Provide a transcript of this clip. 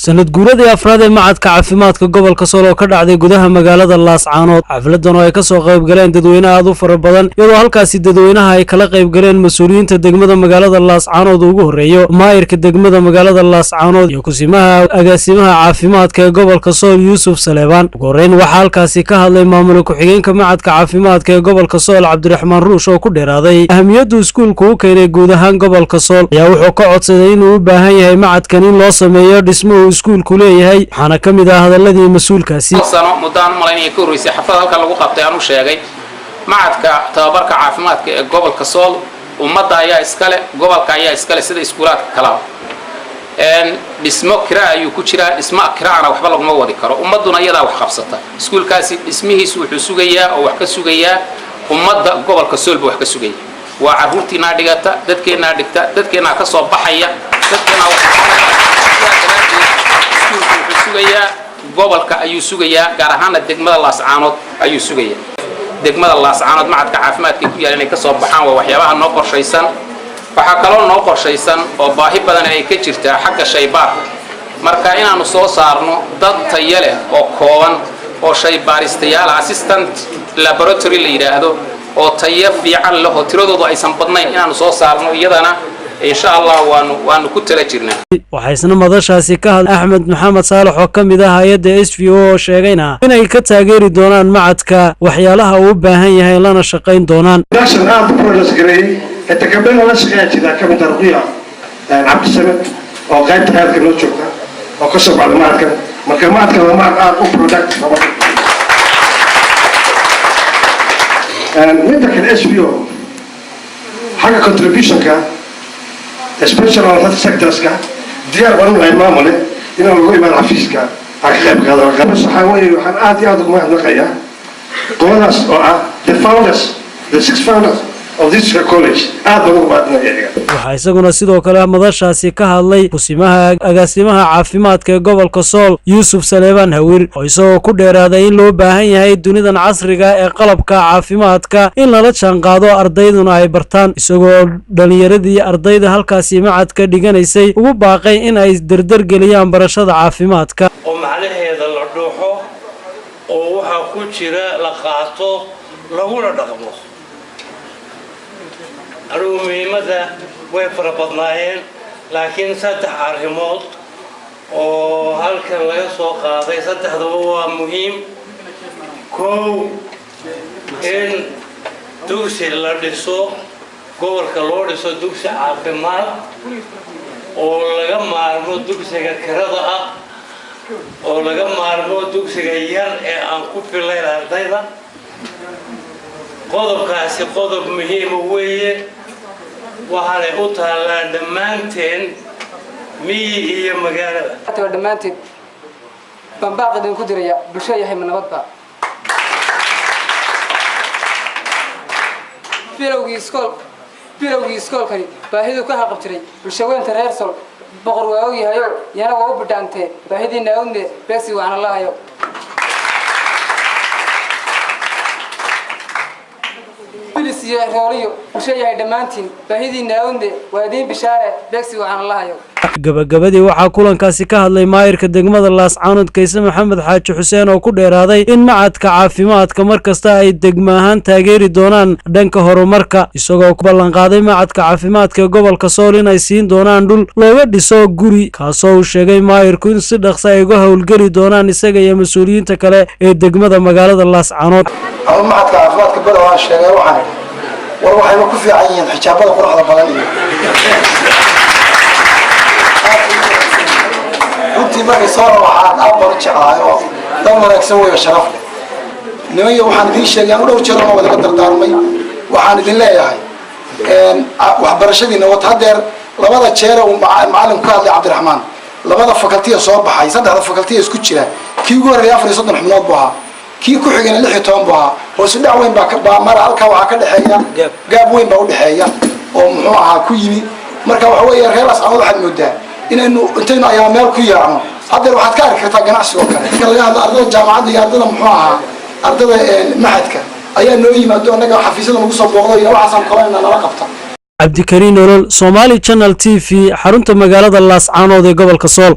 sanad guuradii afraad ee macadka caafimaadka gobolka Sool oo ka dhacday gudaha magaalada Laascaanood xafladan oo ay ka soo qayb galeen dadweyne aad u fara badan iyadoo halkaasi dadweynaha ay kala qayb galeen mas'uuliyiinta degmada magaalada Laascaanood ugu horeeyo maayirka degmada magaalada Laascaanood iyo kusimaha agaasimaha caafimaadka ee gobolka Sool Yuusuf Saleebaan ugu horeyn waxa halkaasi ka hadlay maamulka ku-xigeenka macadka caafimaadka ee gobolka Sool Cabdiraxmaan Ruush oo ku dheeraaday ahmiyadda iskuulku u keenay guud ahaan gobolka Sool ayaa wuxuu ka codsaday inuu u baahan yahay macadkan in loo sameeyo dhismo iskuulku leeyahay waxaana ka mid ah hadaladii mas'uulkaasi sano mudaan malaynaya ka horeysay xaflad halka lagu qabtay aanu sheegay macadka tababarka caafimaadka ee gobolka Sool ummadda ayaa iskale gobolka ayaa iskale sida iskuulaadka kala dhismo kiraa ayuu ku jiraa dhismo kiraana waxba laguma wadi karo ummaduna iyada wax qabsata iskuulkaasi dhismihiisu wuxuu sugayaa oo wax ka sugayaa ummadda gobolka Sool wax ka sugaya waa caruurtiina dhigata dadkeena dhigta dadkeena ka soo baxaya dadkeena sugaya gobolka ayuu sugayaa gaar ahaan degmada Laascaanood ayuu sugayaa degmada Laascaanood macadka caafimaadka ku yaal inay ka soo baxaan waa waxyaabaha noo qorshaysan waxa kaloo noo qorshaysan oo baahi badan ay ka jirtaa xagga shaybaarka marka inaanu soo saarno dad tayo leh oo kooban oo shaybaaristayaal assistant laboratory la yiraahdo oo tayo fiican leh oo tiradoodu aysan badnayn inaanu soo saarno iyadana insha Allah waanu ku tala jirnaa waxaysna madashaasi ka hadlay Axmed Maxamed Saalax oo kamid ah hay'adda SVO oo sheegayna inay ka taageeri doonaan macadka waxyaalaha uu baahan yahay lana shaqayn doonaan التكبير ولا شيء كذا كم ترقية عبد السمد أو غير هذا كله شوكة أو كسب على الماركة مكمات كمان ما أو برودكت من ذاك الSBO حاجة contribution كا especially on health sectors كا ديار بنو هاي معاملة إنه لو يبان عفيس كا أخلاق هذا قبل صحوي وحن آدي هذا ما نقيا قولنا the founders the 6 founders waxaa isaguna sidoo kale madashaasi ka hadlay kusimaha agaasimaha caafimaadka ee gobolka Sool Yuusuf Saleebaan Hawir oo isagoo ku dheeraaday in loo baahan yahay dunidan casriga ee qalabka caafimaadka in lala jaanqaado ardayduna ay bartaan isagoo dhalinyaradii ardayda halkaasi macadka dhiganaysay ugu baaqay in ay dardar geliyaan barashada caafimaadka oo macnaheeda la dhuuxo oo waxa ku jira la qaato laguna dhaqmo muhiimada way fara badnaayeen laakiin saddex arrimood oo halkan laga soo qaaday saddexduba waa muhiim koow in dugsi la dhiso gobolka loo dhiso dugsi caafimaad oo laga maarmo dugsiga kirada ah oo laga maarmo dugsiga yar ee aan ku filayn ardayda qodobkaasi qodob muhiim weeye waxaanay u taalaa dhammaanteen miyi iyo magaalada dhammaanteen bambaaqidin ku diraya bulsho yahay nabadba bilowgii iskoolkani baahidu ka haqabtiray bulshaweynta reer Sool boqor waa og yahayo yana waa u bidhaantee baahidii naawdne beesi waxaan lahayo bilisiyo rooliyo bulsho yahay dhammaantiin baahidii naawdne waa idin bishaare beesi waxaan lahayo gabagabadii waxaa kulankaasi ka hadlay maayirka degmada Laascaanood Kayse Maxamed Xaaji Xuseen oo ku dheeraaday in macadka caafimaadka markasta ay degmo ahaan taageeri doonaan dhanka horumarka isagoo ku ballan qaaday macadka caafimaadka ee gobolka Sool inay siin doonaan dhul looga dhiso guri kaasoo uu sheegay maayirku in si dhaqso ay uga howlgeli doonaan isaga iyo mas'uuliyiinta kale ee degmada magaalada Laascaanood macadka caafimaadka bada waa sheegay waxaan war waxay ku fiican yihiin xijaabada quruxda badan iyo runtii markay soo waxaan abar jeclahay oo dad wanaagsan way sharaf leh nimayo waxaan idin sheegay aan dhowr jeer oo wada dardaarmay waxaan idin leeyahay waxbarashadiina wata hadeer labada jeer oo macallin ka hadlay Cabdiraxmaan labada faculty soo baxay saddexda faculty isku jira kii ugu horeeyay 34 xubnood buu ahaa kii ku xigana 16 buu ahaa oo si dhac weyn baa mar halka waxa ka dhaxeeya gaab weyn baa u dhaxeeya oo muxuu ahaa ku yimi marka waxa weeye reer Laascaanood waxaad moodaa inaynu intaynu ayaa meel ku yaacno hadda waxaad ka arki kartaa ganacsiga kale laga hadlo ardayda jaamacadda iyo ardayda muxuu ahaa ardayda maxadka ayaa noo yimaado anaga xafiisyada lagu soo booqdo iyo waxaan qabanayna nala qabta Cabdikariin Nolol Somali Channel TV xarunta magaalada Laascaanood ee gobolka Sool